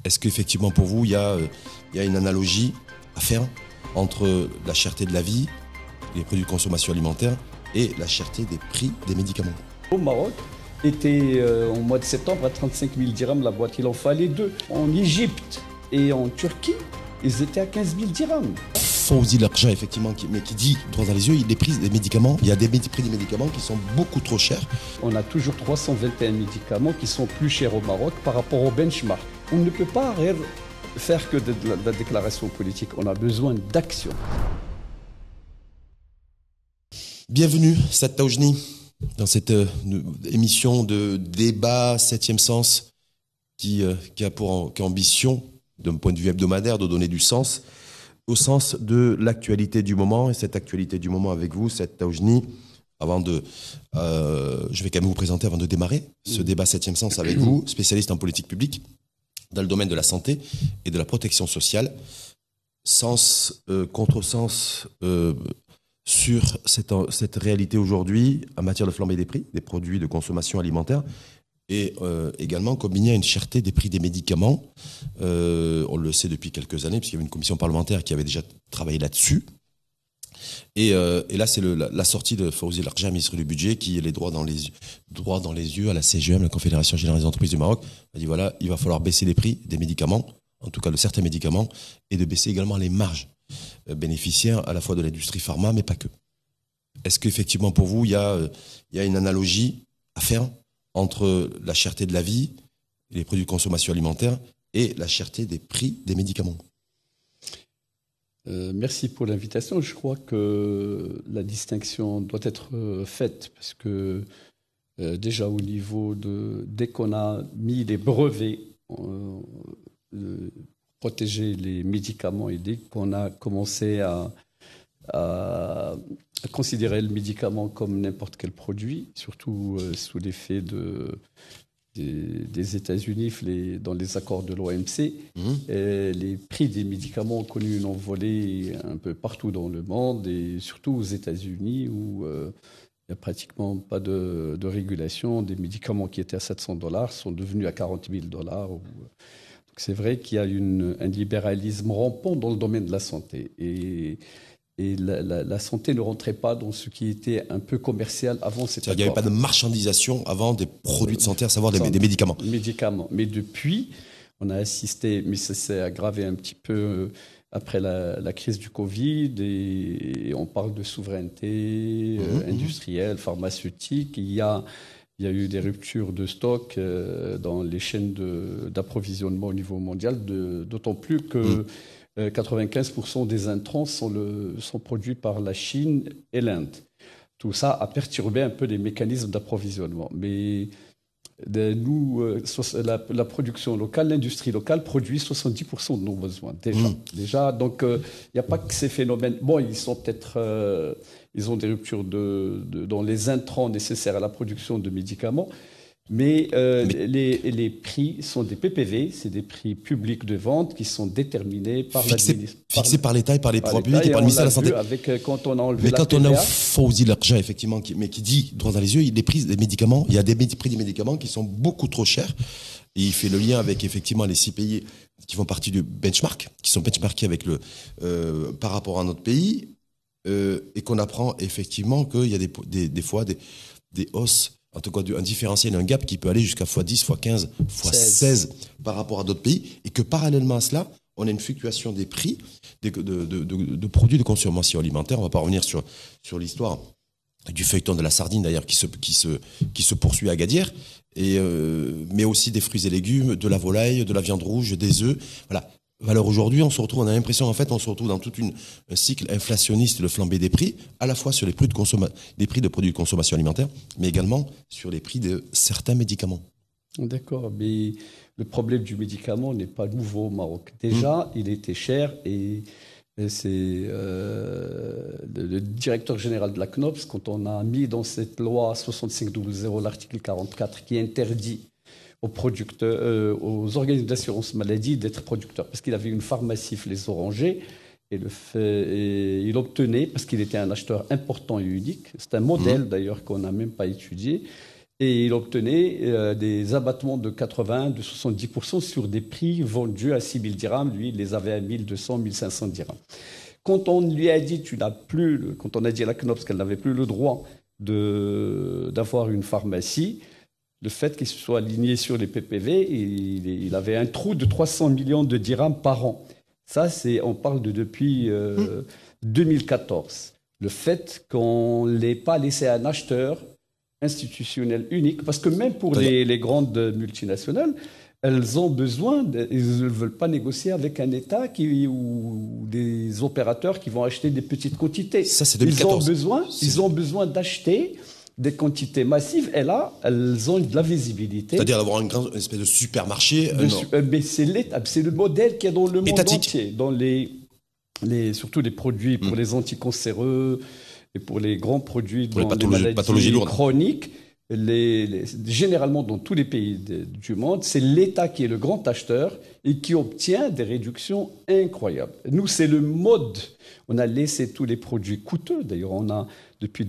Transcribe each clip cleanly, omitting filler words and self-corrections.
Est-ce qu'effectivement pour vous, il y a une analogie à faire entre la cherté de la vie, les produits de consommation alimentaire et la cherté des prix des médicaments? Au Maroc, était au mois de septembre à 35 000 dirhams la boîte. Il en fallait deux. En Égypte et en Turquie, ils étaient à 15 000 dirhams. Fawzi Larja, effectivement, qui dit droit dans les yeux, les prix des médicaments, il y a des prix des médicaments qui sont beaucoup trop chers. On a toujours 321 médicaments qui sont plus chers au Maroc par rapport au benchmark. On ne peut pas faire que de la déclaration politique. On a besoin d'action. Bienvenue, Saad Taoujni, dans cette émission de débat 7e sens qui a pour ambition, d'un point de vue hebdomadaire, de donner du sens au sens de l'actualité du moment. Et cette actualité du moment avec vous, Saad Taoujni, je vais quand même vous présenter avant de démarrer ce débat 7e sens avec vous, spécialiste en politique publique dans le domaine de la santé et de la protection sociale. Sens, contresens sur cette réalité aujourd'hui en matière de flambée des prix des produits de consommation alimentaire et également combiné à une cherté des prix des médicaments. On le sait depuis quelques années, puisqu'il y avait une commission parlementaire qui avait déjà travaillé là-dessus. Et là, c'est la sortie de Fawzi Larja, ministre du Budget, qui est les droits dans les yeux à la CGM, la Confédération Générale des Entreprises du Maroc. Elle dit voilà, il va falloir baisser les prix des médicaments, en tout cas de certains médicaments, et de baisser également les marges bénéficiaires à la fois de l'industrie pharma, mais pas que. Est-ce qu'effectivement pour vous, il y a une analogie à faire entre la cherté de la vie, les produits de consommation alimentaire, et la cherté des prix des médicaments? Merci pour l'invitation. Je crois que la distinction doit être faite parce que déjà au niveau dès qu'on a mis les brevets protéger les médicaments et dès qu'on a commencé à considérer le médicament comme n'importe quel produit, surtout sous l'effet des États-Unis dans les accords de l'OMC, les prix des médicaments ont connu une envolée un peu partout dans le monde et surtout aux États-Unis où il n'y a pratiquement pas de régulation. Des médicaments qui étaient à $700 sont devenus à $40 000. Donc c'est vrai qu'il y a un libéralisme rampant dans le domaine de la santé. Et la santé ne rentrait pas dans ce qui était un peu commercial avant cet accord. Il n'y avait pas de marchandisation avant des produits de santé, à savoir des médicaments. Médicaments. Mais depuis, on a assisté, mais ça s'est aggravé un petit peu après la crise du Covid, et on parle de souveraineté industrielle, pharmaceutique. Il y a eu des ruptures de stock dans les chaînes d'approvisionnement au niveau mondial, d'autant plus que 95% des intrants sont produits par la Chine et l'Inde. Tout ça a perturbé un peu les mécanismes d'approvisionnement. Mais nous, la production locale, l'industrie locale produit 70% de nos besoins déjà. Donc, il n'y a pas que ces phénomènes. Bon, ils ont des ruptures dans les intrants nécessaires à la production de médicaments. Mais les prix sont des PPV, c'est des prix publics de vente qui sont déterminés par fixés par l'État et par les pouvoirs publics et par le ministère de la Santé. Quand on a enlevé quand on a Fawzi Larja, effectivement, qui dit droit dans les yeux, les prix des médicaments, il y a des prix des médicaments qui sont beaucoup trop chers. Et il fait le lien avec effectivement les 6 pays qui font partie du benchmark, qui sont benchmarkés avec par rapport à notre pays, et qu'on apprend effectivement qu'il y a des fois des hausses. En tout cas, un différentiel, un gap qui peut aller jusqu'à x10, x15, x16 par rapport à d'autres pays. Et que parallèlement à cela, on a une fluctuation des prix de produits de consommation alimentaire. On ne va pas revenir sur l'histoire du feuilleton de la sardine, d'ailleurs, qui se poursuit à Agadir. Mais aussi des fruits et légumes, de la volaille, de la viande rouge, des œufs. Voilà. Alors aujourd'hui, on a l'impression, on se retrouve dans tout un cycle inflationniste de flambée des prix, à la fois sur les prix de produits de consommation alimentaire, mais également sur les prix de certains médicaments. D'accord, mais le problème du médicament n'est pas nouveau au Maroc. Déjà, il était cher et c'est le directeur général de la CNOPS, quand on a mis dans cette loi 6500 l'article 44 qui interdit aux producteurs, aux organismes d'assurance maladie d'être producteurs, parce qu'il avait une pharmacie Les Orangers et il obtenait, parce qu'il était un acheteur important et unique, c'est un modèle d'ailleurs qu'on n'a même pas étudié, Et il obtenait des abattements de 80, de 70% sur des prix vendus à 6 000 dirhams. Lui, il les avait à 1 200, 1 500 dirhams. Quand on lui a dit, quand on a dit à la CNOPS qu'elle n'avait plus le droit d'avoir une pharmacie, le fait qu'il se soit aligné sur les PPV, il avait un trou de 300 millions de dirhams par an. Ça, on parle depuis 2014. Le fait qu'on ne l'ait pas laissé à un acheteur institutionnel unique, parce que même pour les grandes multinationales, elles ont besoin, ils ne veulent pas négocier avec un État ou des opérateurs qui vont acheter des petites quantités. Ça, c'est 2014. Ils ont besoin d'acheter des quantités massives, et là, elles ont de la visibilité. C'est-à-dire d'avoir une espèce de supermarché. Mais c'est le modèle qu'il y a dans le monde étatique. Entier, dans surtout les produits pour les anticancéreux et pour les grands produits pour dans les pathologies lourdes chroniques. Généralement, dans tous les pays du monde, c'est l'État qui est le grand acheteur et qui obtient des réductions incroyables. Nous, c'est le mode. On a laissé tous les produits coûteux. D'ailleurs, on a, depuis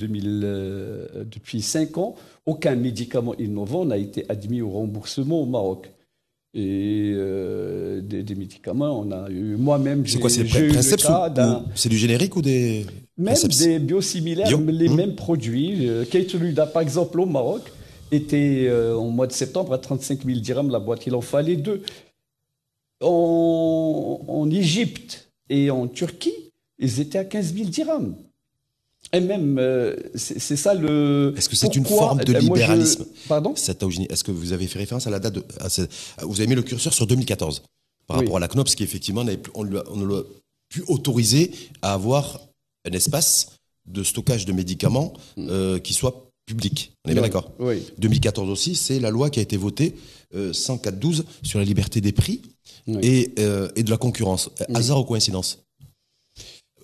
5 ans, aucun médicament innovant n'a été admis au remboursement au Maroc. Et des médicaments, on a eu moi-même. C'est quoi, c'est le Princeps ou c'est du générique ou des même Princeps? Des biosimilaires, les mêmes produits. Keytruda, par exemple, au Maroc, était au mois de septembre à 35 000 dirhams la boîte. Il en fallait 2. En Égypte et en Turquie, ils étaient à 15 000 dirhams. Et même, c'est ça le... Est-ce que c'est une forme de libéralisme? Pardon? Est-ce que vous avez fait référence à la date vous avez mis le curseur sur 2014 par rapport à la CNOPS qui, effectivement, on ne l'a plus autorisé à avoir un espace de stockage de médicaments qui soit public. On est bien d'accord? Oui. 2014 aussi, c'est la loi qui a été votée 104-12 sur la liberté des prix et de la concurrence. Hasard ou coïncidence?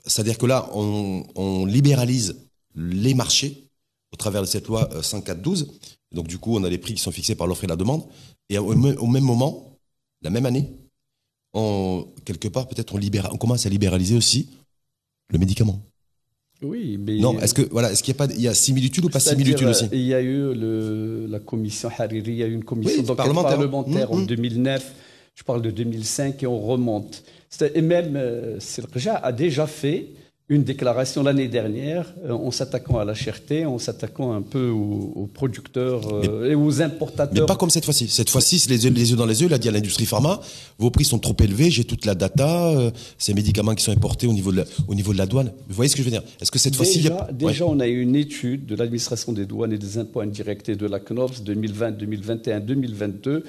C'est-à-dire que là, on libéralise les marchés au travers de cette loi 104-12. Donc, du coup, on a les prix qui sont fixés par l'offre et la demande. Et au même moment, la même année, quelque part, peut-être on commence à libéraliser aussi le médicament. Oui, mais... Non, est-ce qu'il y a similitude ou pas similitude aussi? Il y a eu la commission Hariri, il y a eu une commission parlementaire en 2009. Je parle de 2005 et on remonte. Et même Selkja a déjà fait une déclaration l'année dernière en s'attaquant à la cherté, en s'attaquant un peu aux producteurs et aux importateurs. Mais pas comme cette fois-ci. Cette fois-ci, c'est les yeux dans les yeux. Il a dit à l'industrie pharma, vos prix sont trop élevés, j'ai toute la data, ces médicaments qui sont importés au niveau de la douane. Vous voyez ce que je veux dire? Est-ce que cette fois-ci... Déjà, on a eu une étude de l'administration des douanes et des impôts indirects et de la CNOPS 2020, 2021, 2022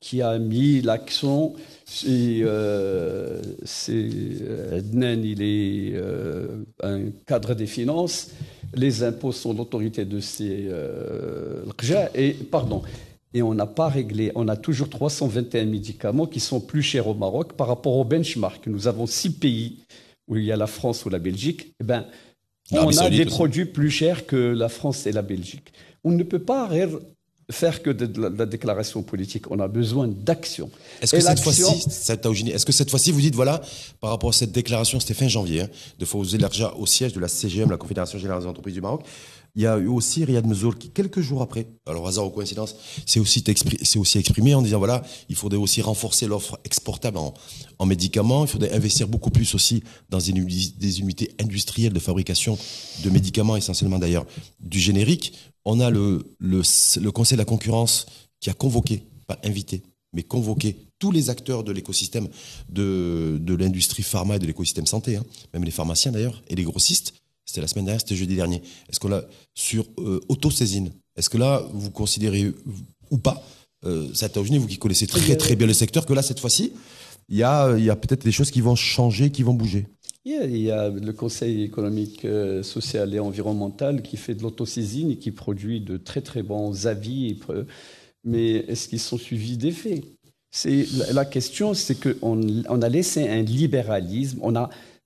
qui a mis l'accent, Adnan, il est un cadre des finances, les impôts sont l'autorité de ces et on n'a pas réglé, on a toujours 321 médicaments qui sont plus chers au Maroc par rapport au benchmark. Nous avons 6 pays où il y a la France ou la Belgique, on a des produits plus chers que la France et la Belgique. On ne peut pas faire que de la déclaration politique. On a besoin d'action. Est-ce que cette fois-ci, vous dites, voilà, par rapport à cette déclaration, c'était fin janvier, de Fawzi Larja au siège de la CGM, la Confédération Générale des Entreprises du Maroc, il y a eu aussi Riyad Mzour qui, quelques jours après, alors hasard ou coïncidence, s'est aussi exprimé en disant, voilà, il faudrait aussi renforcer l'offre exportable en médicaments, il faudrait investir beaucoup plus aussi dans des unités industrielles de fabrication de médicaments, essentiellement d'ailleurs du générique. On a le Conseil de la concurrence qui a convoqué, pas invité, mais convoqué tous les acteurs de l'écosystème de l'industrie pharma et de l'écosystème santé, même les pharmaciens d'ailleurs, et les grossistes. C'était la semaine dernière, c'était jeudi dernier. Est-ce qu'on l'a sur autosaisine? Est-ce que là, vous considérez ou pas, Sataoujni, vous qui connaissez très très bien le secteur, que là, cette fois-ci, il y a peut-être des choses qui vont changer, qui vont bouger? Il y a le Conseil économique, social et environnemental qui fait de l'autosaisine et qui produit de très très bons avis. Mais est-ce qu'ils sont suivis des faits? La question, c'est qu'on a laissé un libéralisme.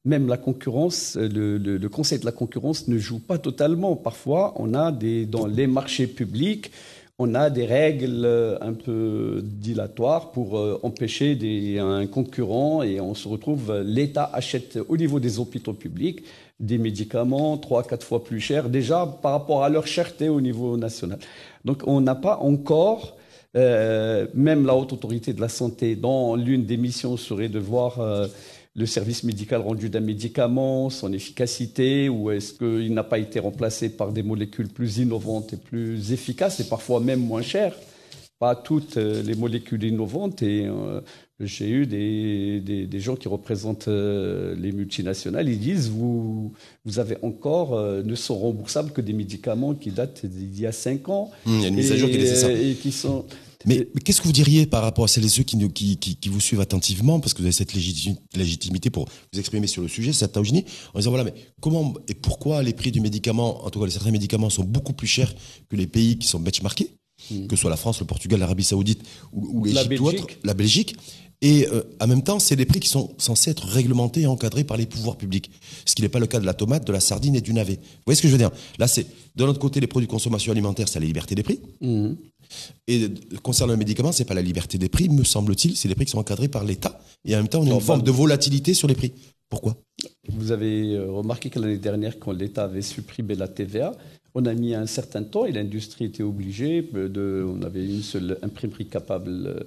Même la concurrence, le Conseil de la concurrence ne joue pas totalement. Parfois, on a dans les marchés publics, on a des règles un peu dilatoires pour empêcher un concurrent et on se retrouve, l'État achète au niveau des hôpitaux publics des médicaments 3-4 fois plus chers déjà par rapport à leur cherté au niveau national. Donc on n'a pas encore, même la Haute Autorité de la Santé, dont l'une des missions serait de voir le service médical rendu d'un médicament, son efficacité, ou est-ce qu'il n'a pas été remplacé par des molécules plus innovantes et plus efficaces, et parfois même moins chères. Pas toutes les molécules innovantes. Et j'ai eu des gens qui représentent les multinationales. Ils disent, vous avez encore, ne sont remboursables que des médicaments qui datent d'il y a 5 ans. Il y a une mise à jour qui est nécessaire. Et qui sont... Mais qu'est-ce que vous diriez par rapport à celles et ceux qui vous suivent attentivement, parce que vous avez cette légitimité pour vous exprimer sur le sujet, cette Taoujini, en disant voilà, mais comment et pourquoi les prix du médicament, en tout cas certains médicaments, sont beaucoup plus chers que les pays qui sont benchmarkés, que ce soit la France, le Portugal, l'Arabie Saoudite ou l'Égypte ou autre, la Belgique. Et en même temps, c'est des prix qui sont censés être réglementés et encadrés par les pouvoirs publics. Ce qui n'est pas le cas de la tomate, de la sardine et du navet. Vous voyez ce que je veux dire? Là, c'est de l'autre côté, les produits de consommation alimentaire, c'est la liberté des prix. Et concernant le médicament, c'est pas la liberté des prix, me semble-t-il, c'est les prix qui sont encadrés par l'État. Et en même temps, on a une forme de volatilité sur les prix. Pourquoi? Vous avez remarqué que l'année dernière, quand l'État avait supprimé la TVA, on a mis un certain temps et l'industrie était obligée on avait une seule imprimerie capable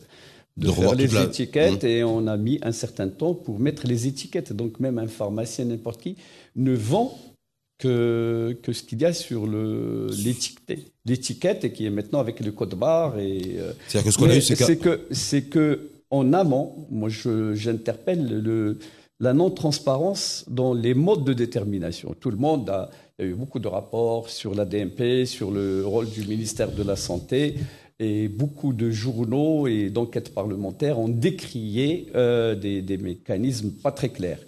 de faire les étiquettes et on a mis un certain temps pour mettre les étiquettes. Donc même un pharmacien, n'importe qui, ne vend que ce qu'il y a sur l'étiquette et qui est maintenant avec le code barre. C'est-à-dire que ce qu'on a eu, c'est que en amont, moi j'interpelle la non-transparence dans les modes de détermination. Tout le monde il y a eu beaucoup de rapports sur la DMP, sur le rôle du ministère de la Santé, et beaucoup de journaux et d'enquêtes parlementaires ont décrié des mécanismes pas très clairs.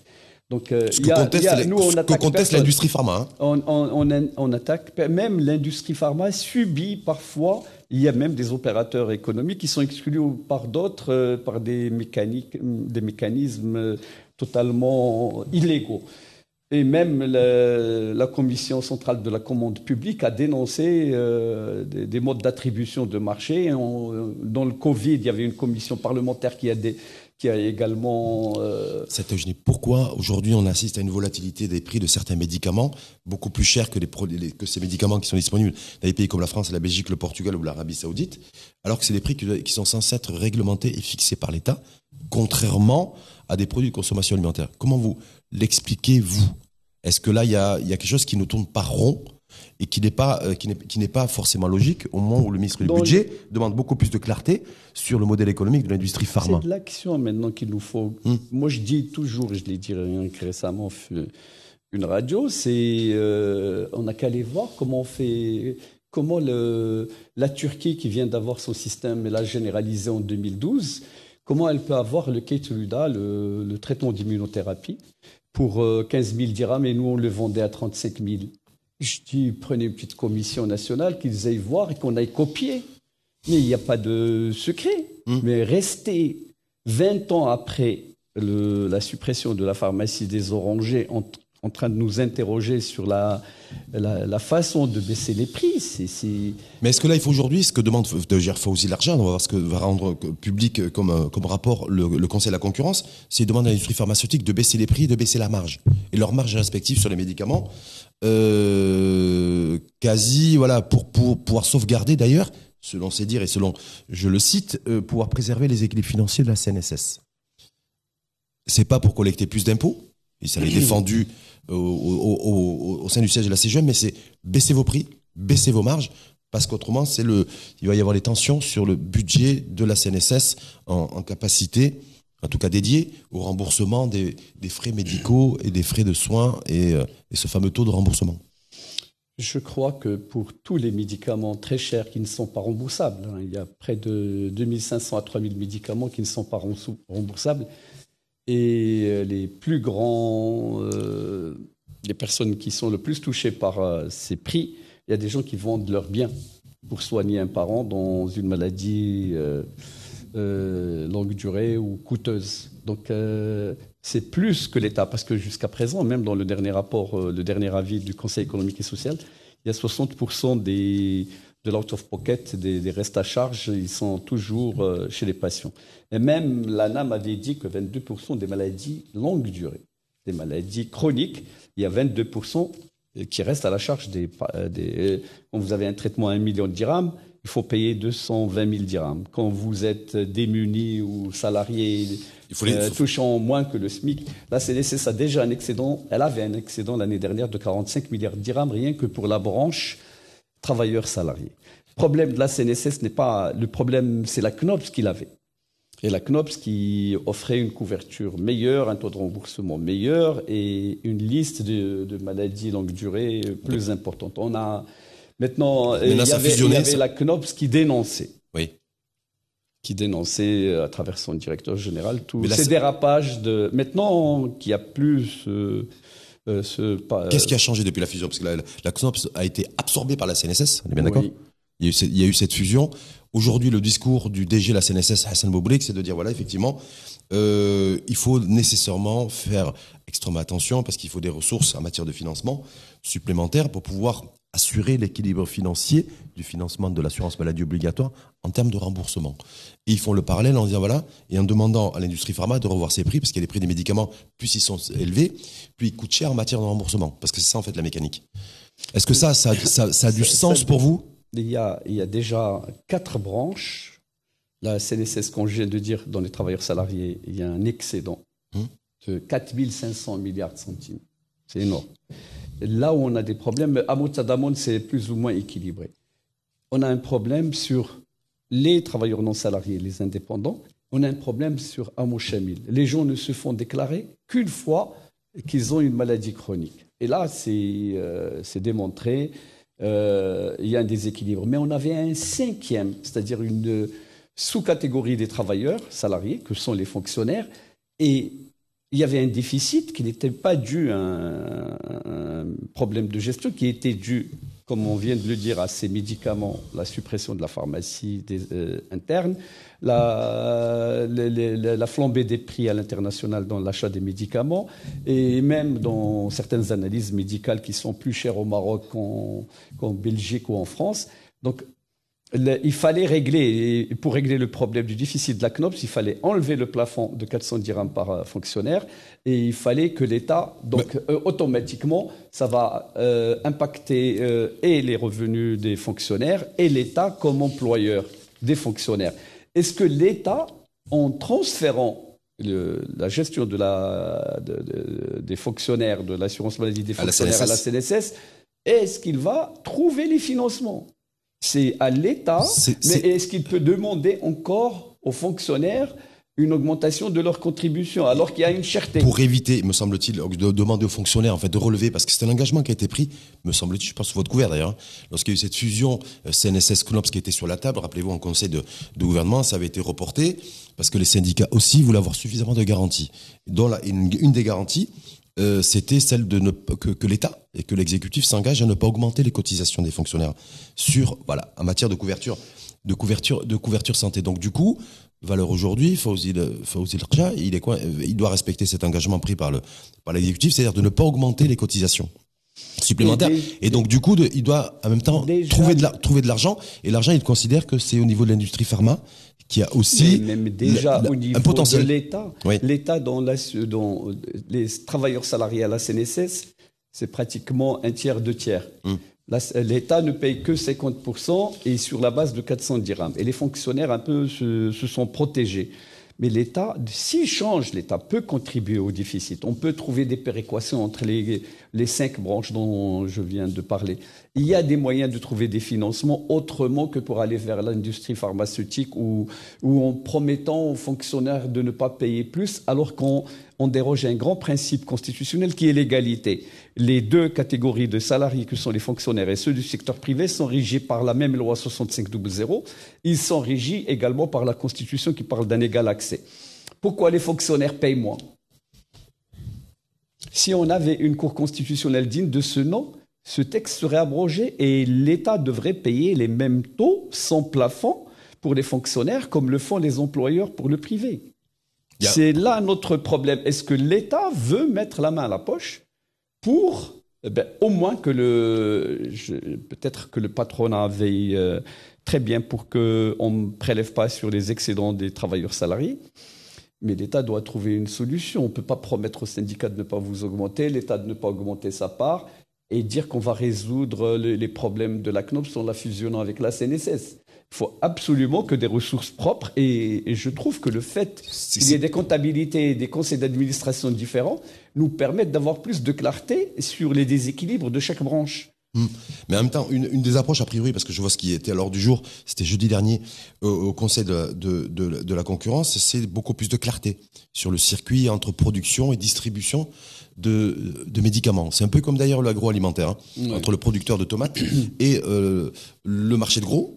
Donc, ce que conteste l'industrie pharma. Hein. On attaque, même l'industrie pharma subit parfois, il y a même des opérateurs économiques qui sont exclus par d'autres, par des mécanismes totalement illégaux. Et même la Commission centrale de la commande publique a dénoncé des modes d'attribution de marché. Dans le Covid, il y avait une commission parlementaire qui a également... Pourquoi aujourd'hui on assiste à une volatilité des prix de certains médicaments beaucoup plus chers que ces médicaments qui sont disponibles dans des pays comme la France, la Belgique, le Portugal ou l'Arabie Saoudite, alors que c'est des prix qui sont censés être réglementés et fixés par l'État, contrairement à des produits de consommation alimentaire? Comment vous l'expliquez, vous? Est-ce que là, il y a quelque chose qui ne tourne pas rond et qui n'est pas forcément logique au moment où le ministre du Budget demande beaucoup plus de clarté sur le modèle économique de l'industrie pharma? C'est de l'action maintenant qu'il nous faut. Moi, je dis toujours, je l'ai dit récemment une radio, on n'a qu'à aller voir comment la Turquie, qui vient d'avoir son système, elle a généralisé en 2012, comment elle peut avoir le Keytruda, le traitement d'immunothérapie, pour 15 000 dirhams, et nous, on le vendait à 35 000. Je dis, prenez une petite commission nationale, qu'ils aillent voir et qu'on aille copier. Mais il n'y a pas de secret. Mais rester 20 ans après la suppression de la pharmacie des Orangers en train de nous interroger sur la façon de baisser les prix. Mais est-ce que là, il faut aujourd'hui, ce que demande Fawzi Larjan, on va voir ce que va rendre public comme rapport le Conseil de la concurrence, c'est demande à l'industrie pharmaceutique de baisser les prix, de baisser la marge. Et leur marge respective sur les médicaments, quasi, voilà, pour pouvoir sauvegarder d'ailleurs, selon ses dires et selon, je le cite, pouvoir préserver les équilibres financiers de la CNSS. C'est pas pour collecter plus d'impôts, et ça l'est défendu au sein du siège de la CGM, mais c'est baisser vos prix, baisser vos marges, parce qu'autrement, il va y avoir des tensions sur le budget de la CNSS en capacité, en tout cas dédié au remboursement des frais médicaux et des frais de soins et ce fameux taux de remboursement. Je crois que pour tous les médicaments très chers qui ne sont pas remboursables, il y a près de 2500 à 3000 médicaments qui ne sont pas remboursables, et les plus grands, les personnes qui sont le plus touchées par ces prix, il y a des gens qui vendent leurs biens pour soigner un parent dans une maladie longue durée ou coûteuse. Donc c'est plus que l'État, parce que jusqu'à présent, même dans le dernier rapport, le dernier avis du Conseil économique et social, il y a 60% de l'out-of-pocket, des restes à charge, ils sont toujours chez les patients. Et même l'ANAM avait dit que 22% des maladies longue durée, des maladies chroniques, il y a 22% qui restent à la charge quand vous avez un traitement à 1 million de dirhams, il faut payer 220 000 dirhams. Quand vous êtes démuni ou salarié touchant moins que le SMIC, la CNSS a déjà un excédent. Elle avait un excédent l'année dernière de 45 milliards de dirhams, rien que pour la branche travailleurs salariés. Le problème de la CNSS n'est pas... Le problème, c'est la CNOPS qu'il avait. Et la CNOPS qui offrait une couverture meilleure, un taux de remboursement meilleur et une liste de maladies longue durée plus importante. Maintenant, il y avait la CNOPS qui dénonçait. Oui. Qui dénonçait à travers son directeur général tous ces dérapages de... Maintenant qu'il y a plus... Qu'est-ce qui a changé depuis la fusion? Parce que la CNOPS a été absorbée par la CNSS, on est bien d'accord? Oui. Il y a eu cette fusion. Aujourd'hui, le discours du DG de la CNSS, Hassan Boubrik, c'est de dire, voilà, effectivement, il faut nécessairement faire extrêmement attention parce qu'il faut des ressources en matière de financement supplémentaires pour pouvoir assurer l'équilibre financier du financement de l'assurance maladie obligatoire en termes de remboursement. Et ils font le parallèle en disant, voilà, et en demandant à l'industrie pharma de revoir ses prix, parce que les prix des médicaments, plus ils sont élevés, plus ils coûtent cher en matière de remboursement. Parce que c'est ça, en fait, la mécanique. Est-ce que ça a du sens pour vous? Il y a déjà 4 branches. La CNSS, comme je viens de dire, dans les travailleurs salariés, il y a un excédent de 4 500 milliards de centimes. C'est énorme. Là où on a des problèmes, à Moutsadamon, c'est plus ou moins équilibré. On a un problème sur les travailleurs non salariés, les indépendants. On a un problème sur Amo Chamil. Les gens ne se font déclarer qu'une fois qu'ils ont une maladie chronique. Et là, c'est démontré. Il y a un déséquilibre. Mais on avait un 5e, c'est-à-dire une sous-catégorie des travailleurs salariés, que sont les fonctionnaires, et il y avait un déficit qui n'était pas dû à un problème de gestion, qui était dû, comme on vient de le dire, à ces médicaments, la suppression de la pharmacie interne, la flambée des prix à l'international dans l'achat des médicaments, et même dans certaines analyses médicales qui sont plus chères au Maroc qu'en Belgique ou en France. Donc, il fallait régler, et pour régler le problème du déficit de la CNOPS, il fallait enlever le plafond de 400 dirhams par fonctionnaire et il fallait que l'État, donc automatiquement, ça va impacter et les revenus des fonctionnaires et l'État comme employeur des fonctionnaires. Est-ce que l'État, en transférant la gestion des fonctionnaires, de l'assurance maladie des fonctionnaires à la CNSS, est-ce qu'il va trouver les financements ? C'est à l'État, mais est-ce qu'il peut demander encore aux fonctionnaires une augmentation de leur contribution alors qu'il y a une cherté? Pour éviter, me semble-t-il, de demander aux fonctionnaires en fait de relever, parce que c'est un engagement qui a été pris, me semble-t-il, je pense sous votre couvert d'ailleurs, lorsqu'il y a eu cette fusion CNSS-CNOPS qui était sur la table, rappelez-vous en conseil de gouvernement, ça avait été reporté parce que les syndicats aussi voulaient avoir suffisamment de garanties. Dont une des garanties, c'était celle que l'État et que l'exécutif s'engage à ne pas augmenter les cotisations des fonctionnaires en matière de couverture santé. Donc du coup, valeur aujourd'hui, Fawzi Larja, il doit respecter cet engagement pris par l'exécutif, c'est-à-dire de ne pas augmenter les cotisations supplémentaires. Et donc du coup, il doit en même temps trouver de l'argent. Et l'argent, il considère que c'est au niveau de l'industrie pharma qui a aussi même déjà au niveau un potentiel. De l'État. Oui. L'État dans les travailleurs salariés à la CNSS, c'est pratiquement un tiers, 2 tiers. L'État ne paye que 50% et sur la base de 400 dirhams. Et les fonctionnaires un peu se sont protégés. Mais l'État, s'il change, l'État peut contribuer au déficit. On peut trouver des péréquations entre les 5 branches dont je viens de parler. Il y a des moyens de trouver des financements autrement que pour aller vers l'industrie pharmaceutique ou en promettant aux fonctionnaires de ne pas payer plus alors qu'on déroge à un grand principe constitutionnel qui est l'égalité. Les 2 catégories de salariés que sont les fonctionnaires et ceux du secteur privé sont régis par la même loi 6500. Ils sont régis également par la Constitution qui parle d'un égal accès. Pourquoi les fonctionnaires payent moins? Si on avait une cour constitutionnelle digne de ce nom, ce texte serait abrogé et l'État devrait payer les mêmes taux sans plafond pour les fonctionnaires comme le font les employeurs pour le privé. C'est là notre problème. Est-ce que l'État veut mettre la main à la poche pour Au moins que peut-être que le patronat veille très bien pour qu'on ne prélève pas sur les excédents des travailleurs salariés. Mais l'État doit trouver une solution. On ne peut pas promettre aux syndicats de ne pas vous augmenter, l'État de ne pas augmenter sa part et dire qu'on va résoudre les problèmes de la CNOPS en la fusionnant avec la CNSS. Il faut absolument que des ressources propres et je trouve que le fait qu'il y ait des comptabilités et des conseils d'administration différents nous permettent d'avoir plus de clarté sur les déséquilibres de chaque branche. Mais en même temps, une des approches a priori, parce que je vois ce qui était à l'ordre du jour, c'était jeudi dernier au Conseil de la concurrence, c'est beaucoup plus de clarté sur le circuit entre production et distribution de médicaments. C'est un peu comme d'ailleurs l'agroalimentaire, entre le producteur de tomates et le marché de gros,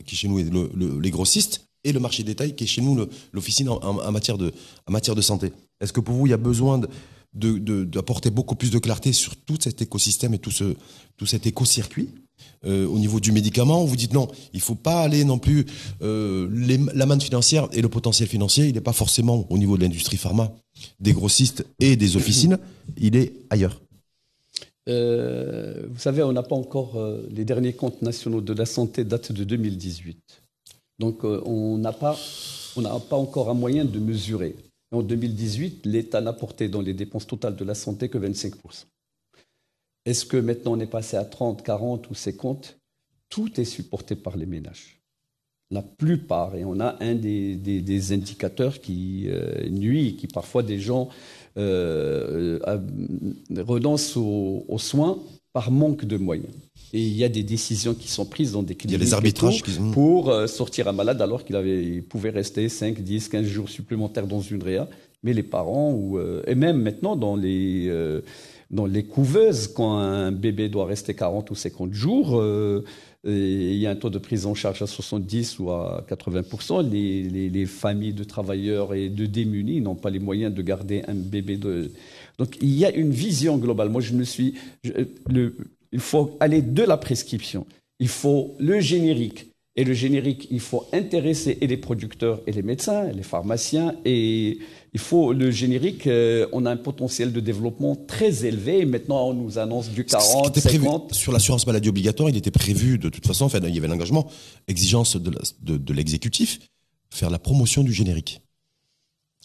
qui chez nous est les grossistes, et le marché de détail, qui est chez nous l'officine en matière de santé. Est-ce que pour vous, il y a besoin d'apporter beaucoup plus de clarté sur tout cet écosystème et tout cet éco-circuit au niveau du médicament? Vous dites non, il faut pas aller non plus la manne financière et le potentiel financier, il n'est pas forcément au niveau de l'industrie pharma, des grossistes et des officines, il est ailleurs. Vous savez, on n'a pas encore les derniers comptes nationaux de la santé datent de 2018. Donc on n'a pas encore un moyen de mesurer. En 2018, l'État n'a porté dans les dépenses totales de la santé que 25%. Est-ce que maintenant on est passé à 30, 40 ou 50? Tout est supporté par les ménages. La plupart, et on a un des indicateurs qui nuit, qui parfois des gens renoncent aux soins par manque de moyens. Et il y a des décisions qui sont prises dans des cliniques pour sortir un malade alors qu'il pouvait rester 5, 10, 15 jours supplémentaires dans une réa. Mais les parents, et même maintenant dans les couveuses, quand un bébé doit rester 40 ou 50 jours, il y a un taux de prise en charge à 70 ou à 80%. Les familles de travailleurs et de démunis n'ont pas les moyens de garder un bébé. Donc il y a une vision globale. Moi, il faut aller de la prescription. Il faut le générique. Et le générique, il faut intéresser et les producteurs et les médecins, les pharmaciens. Et il faut le générique, on a un potentiel de développement très élevé. Et maintenant, on nous annonce du 40, 50. Sur l'assurance maladie obligatoire, il était prévu de toute façon, enfin, il y avait un engagement, exigence de l'exécutif, faire la promotion du générique.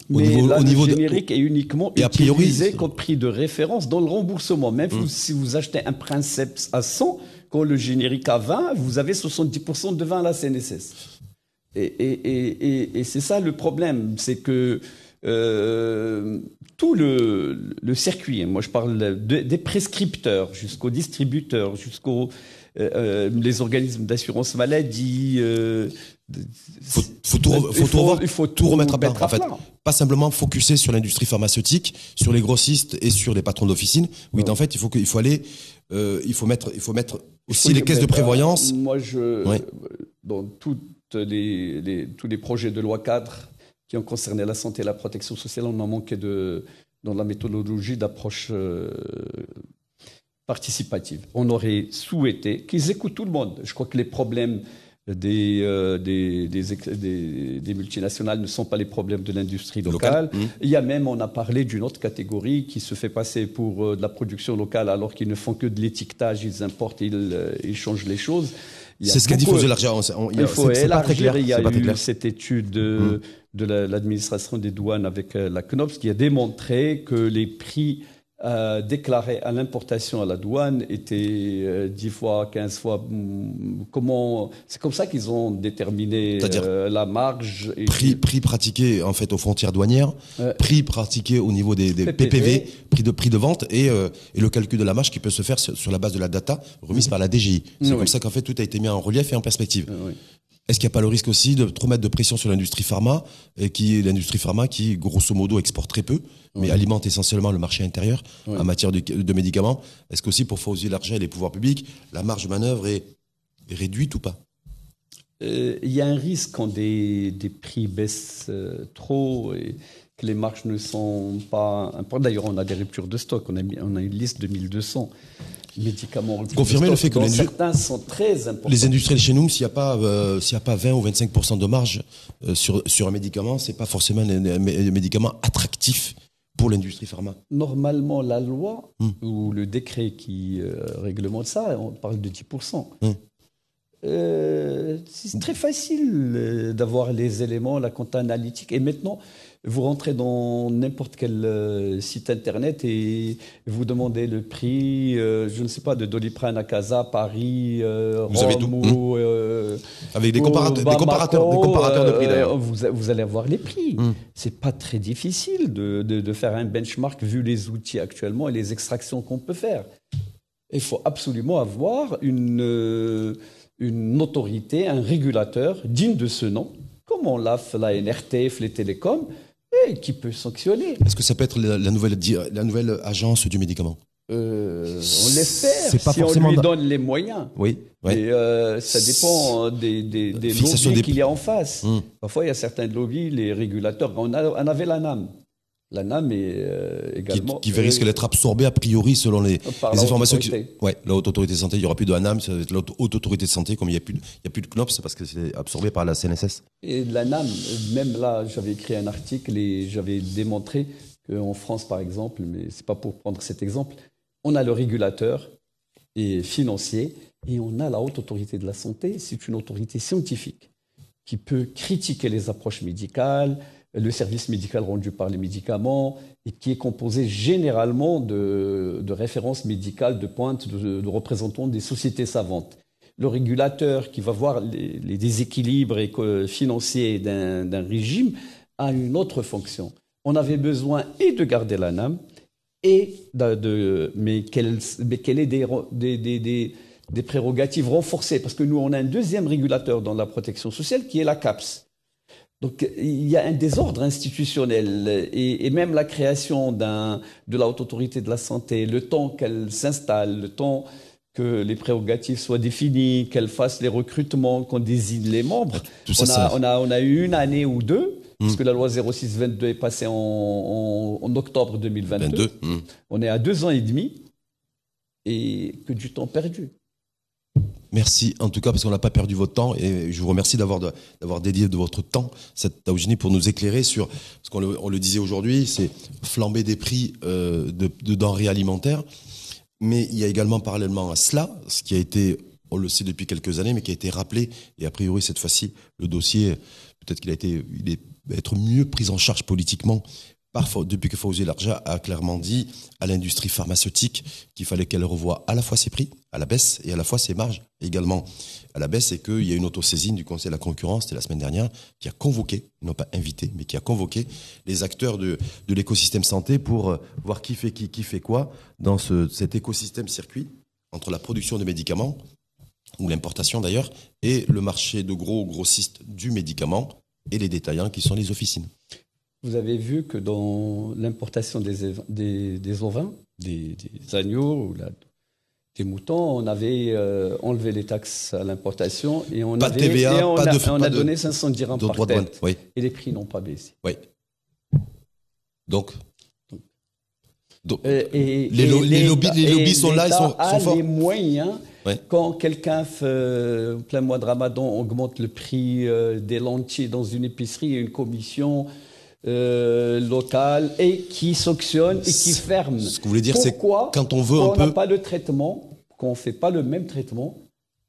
Mais le générique est uniquement utilisé comme prix de référence dans le remboursement. Même si vous achetez un Princeps à 100, quand le générique à 20, vous avez 70% de 20 à la CNSS. Et c'est ça le problème, c'est que tout le circuit, moi je parle des prescripteurs jusqu'aux distributeurs, jusqu'aux les organismes d'assurance maladie. Il faut tout remettre à plat, en fait. Pas simplement focuser sur l'industrie pharmaceutique, sur les grossistes et sur les patrons d'officine. Oui, en fait, il faut mettre aussi les caisses de prévoyance. Moi, dans tous les projets de loi cadre qui ont concerné la santé et la protection sociale, on en manquait dans la méthodologie d'approche participative. On aurait souhaité qu'ils écoutent tout le monde. Je crois que les problèmes des multinationales ne sont pas les problèmes de l'industrie locale. Il y a même, on a parlé d'une autre catégorie qui se fait passer pour de la production locale alors qu'ils ne font que de l'étiquetage, ils importent, ils changent les choses. C'est ce qu'a dit Fosé Larger. Il faut élargir. Il y a eu cette étude de l'administration des douanes avec la CNOPS qui a démontré que les prix déclarés à l'importation à la douane étaient 10 fois, 15 fois. C'est comme ça qu'ils ont déterminé la marge. Prix pratiqué en fait aux frontières douanières, prix pratiqué au niveau des PPV, prix de vente et le calcul de la marge qui peut se faire sur la base de la data remise par la DGI. C'est comme ça qu'en fait tout a été mis en relief et en perspective. Est-ce qu'il n'y a pas le risque aussi de trop mettre de pression sur l'industrie pharma, qui grosso modo exporte très peu, mais alimente essentiellement le marché intérieur en matière de médicaments? Est-ce qu'aussi pour Fosé Larger et les pouvoirs publics, la marge de manœuvre est réduite ou pas? Il y a un risque quand des prix baissent trop et que les marges ne sont pas importantes. D'ailleurs, on a des ruptures de stock. On a une liste de 1200 médicaments. Confirmer le fait que certains sont très importants. Les industriels chez nous, s'il n'y a pas 20 ou 25% de marge sur un médicament, c'est pas forcément un médicament attractif pour l'industrie pharma? Normalement, la loi ou le décret qui réglemente ça, on parle de 10%. C'est très facile d'avoir les éléments, la compta analytique. Et maintenant, vous rentrez dans n'importe quel site internet et vous demandez le prix, je ne sais pas, de Doliprane à Casa, Paris, vous avez Rome, avec des comparateurs de prix d'ailleurs. Vous allez avoir les prix. C'est pas très difficile de faire un benchmark vu les outils actuellement et les extractions qu'on peut faire. Il faut absolument avoir une autorité, un régulateur digne de ce nom, comme on l'a fait la NRTF, les télécoms, et qui peut sanctionner. Est-ce que ça peut être la nouvelle agence du médicament? On l'espère, si on lui donne les moyens. Oui. Et ça dépend des lobbies qu'il y a en face. Parfois, il y a certains lobbies, les régulateurs. On avait l'ANAM. L'ANAM est également... Qui risque d'être absorbé a priori selon les informations... La Haute Autorité de Santé, il n'y aura plus de ANAM, ça va être la Haute Autorité de Santé, comme il n'y a plus de CNOPS, c'est parce que c'est absorbé par la CNSS. Et l'ANAM, même là, j'avais écrit un article et j'avais démontré qu'en France, par exemple, mais ce n'est pas pour prendre cet exemple, on a le régulateur et financier et on a la Haute Autorité de la Santé, c'est une autorité scientifique qui peut critiquer les approches médicales, le service médical rendu par les médicaments, et qui est composé généralement de références médicales de pointe, de représentants des sociétés savantes. Le régulateur qui va voir les déséquilibres financiers d'un régime a une autre fonction. On avait besoin et de garder l'ANAM, mais qu'elle ait des prérogatives renforcées, parce que nous, on a un deuxième régulateur dans la protection sociale qui est la CAPS. Donc, il y a un désordre institutionnel et même la création de la Haute Autorité de la Santé, le temps qu'elle s'installe, le temps que les prérogatives soient définies, qu'elle fasse les recrutements, qu'on désigne les membres. On a eu une année ou deux, puisque la loi 06-22 est passée en octobre 2022. On est à 2 ans et demi et que du temps perdu. Merci en tout cas parce qu'on n'a pas perdu votre temps et je vous remercie d'avoir dédié de votre temps cette Taoujini pour nous éclairer sur ce qu'on le disait aujourd'hui, c'est flamber des prix de denrées alimentaires, mais il y a également parallèlement à cela, ce qui a été, on le sait depuis quelques années, mais qui a été rappelé et a priori cette fois-ci le dossier peut-être qu'il est être mieux pris en charge politiquement. Parfois, depuis que Fawzi Larja a clairement dit à l'industrie pharmaceutique qu'il fallait qu'elle revoie à la fois ses prix à la baisse et à la fois ses marges également à la baisse, et qu'il y a une autosaisine du Conseil de la concurrence, c'était la semaine dernière, qui a convoqué, non pas invité, mais qui a convoqué les acteurs de l'écosystème santé pour voir qui fait quoi dans cet écosystème circuit entre la production de médicaments, ou l'importation d'ailleurs, et le marché de grossistes du médicament et les détaillants qui sont les officines. Vous avez vu que dans l'importation des ovins, des agneaux ou des moutons, on avait enlevé les taxes à l'importation et on a donné 500 dirhams par tête. Oui. Et les prix n'ont pas baissé. Oui. Donc les lobbies sont là, ils sont forts. Les moyens. Ouais. Quand quelqu'un, en plein mois de Ramadan, augmente le prix des lentilles dans une épicerie, il y a une commission locale et qui sanctionne et qui ferme. Ce que vous voulez dire, c'est quand on veut un peu... n'a pas de traitement, qu'on ne fait pas le même traitement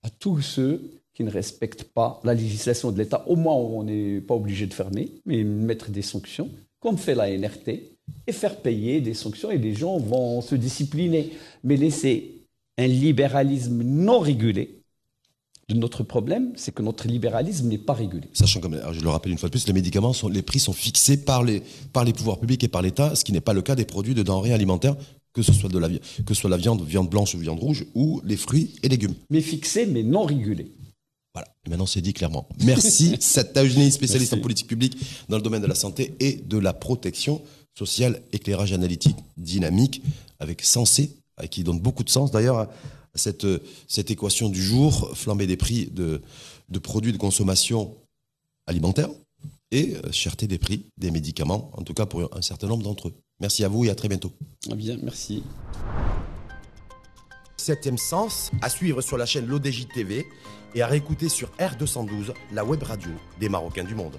à tous ceux qui ne respectent pas la législation de l'État. Au moins, on n'est pas obligé de fermer, mais mettre des sanctions, comme fait la NRT, et faire payer des sanctions et les gens vont se discipliner. Mais laisser un libéralisme non régulé. Notre problème, c'est que notre libéralisme n'est pas régulé. Sachant que, je le rappelle une fois de plus, les médicaments, les prix sont fixés par les pouvoirs publics et par l'État, ce qui n'est pas le cas des produits de denrées alimentaires, que ce soit la viande blanche ou viande rouge, ou les fruits et légumes. Mais fixés, mais non régulés. Voilà, maintenant c'est dit clairement. Merci, Saad Taoujini, spécialiste en politique publique dans le domaine de la santé et de la protection sociale, éclairage analytique dynamique, avec Sensé, qui donne beaucoup de sens d'ailleurs à cette équation du jour, flamber des prix de produits de consommation alimentaire et cherté des prix des médicaments, en tout cas pour un certain nombre d'entre eux. Merci à vous et à très bientôt. Bien, merci. 7e Sens, à suivre sur la chaîne l'ODJ TV et à réécouter sur R212, la web radio des Marocains du monde.